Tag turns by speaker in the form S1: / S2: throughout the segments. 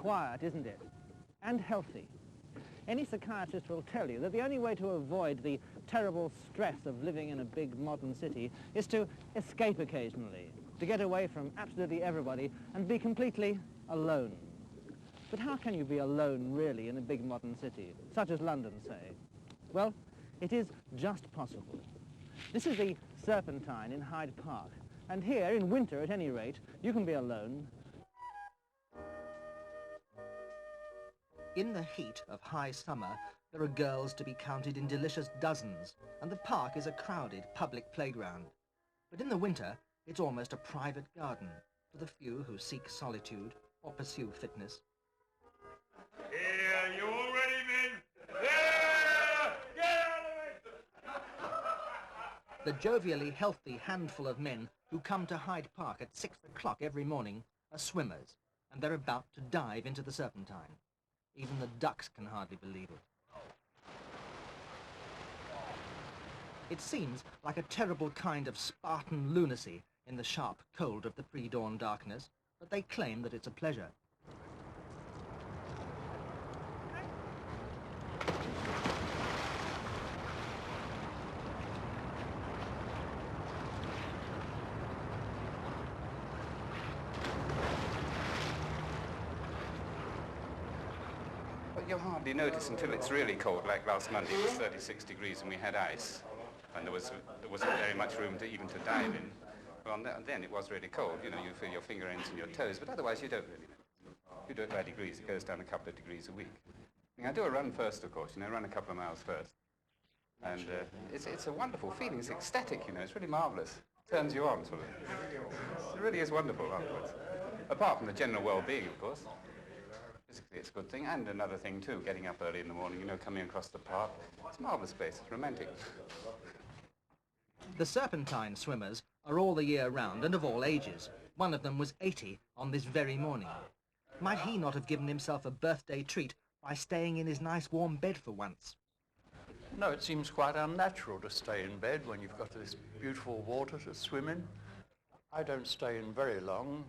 S1: quiet, isn't it? And healthy. Any psychiatrist will tell you that the only way to avoid the terrible stress of living in a big modern city is to escape occasionally, to get away from absolutely everybody and be completely alone. But how can you be alone, really, in a big modern city, such as London, say? Well, it is just possible. This is the Serpentine in Hyde Park, and here, in winter at any rate, you can be alone.
S2: In the heat of high summer, there are girls to be counted in delicious dozens, and the park is a crowded public playground. But in the winter, it's almost a private garden for the few who seek solitude or pursue fitness.
S3: Here, you all ready, men? There! Get out of it!
S2: The jovially healthy handful of men who come to Hyde Park at 6 o'clock every morning are swimmers, and they're about to dive into the Serpentine. Even the ducks can hardly believe it. It seems like a terrible kind of Spartan lunacy in the sharp cold of the pre-dawn darkness, but they claim that it's a pleasure.
S4: You'll hardly notice until it's really cold, like last Monday it was 36 degrees and we had ice, and there wasn't very much room to even to dive in. Well, then it was really cold, you know, you feel your finger ends and your toes, but otherwise you don't really notice. You do it by degrees, it goes down a couple of degrees a week. I do a run first, of course, you know, run a couple of miles first. And it's a wonderful feeling, it's ecstatic, you know, it's really marvellous. Turns you on, sort of. It really is wonderful afterwards. Apart from the general well-being, of course. Physically, it's a good thing, and another thing too, getting up early in the morning, you know, coming across the park. It's a marvellous place, it's romantic.
S2: The Serpentine swimmers are all the year round and of all ages. One of them was 80 on this very morning. Might he not have given himself a birthday treat by staying in his nice warm bed for once?
S5: No, it seems quite unnatural to stay in bed when you've got this beautiful water to swim in. I don't stay in very long,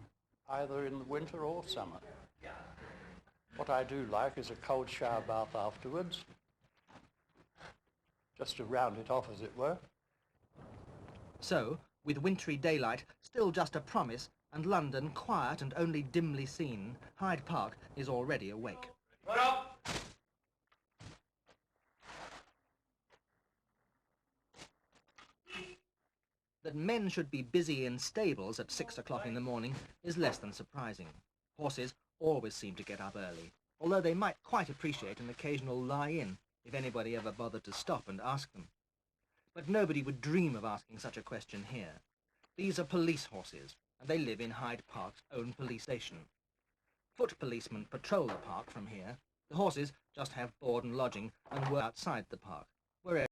S5: either in the winter or summer. What I do like is a cold shower bath afterwards, just to round it off, as it were.
S2: So, with wintry daylight still just a promise, and London quiet and only dimly seen, Hyde Park is already awake.
S3: What up?
S2: That men should be busy in stables at 6 o'clock in the morning is less than surprising. Horses always seem to get up early, although they might quite appreciate an occasional lie-in if anybody ever bothered to stop and ask them. But nobody would dream of asking such a question here. These are police horses, and they live in Hyde Park's own police station. Foot policemen patrol the park from here. The horses just have board and lodging and work outside the park, wherever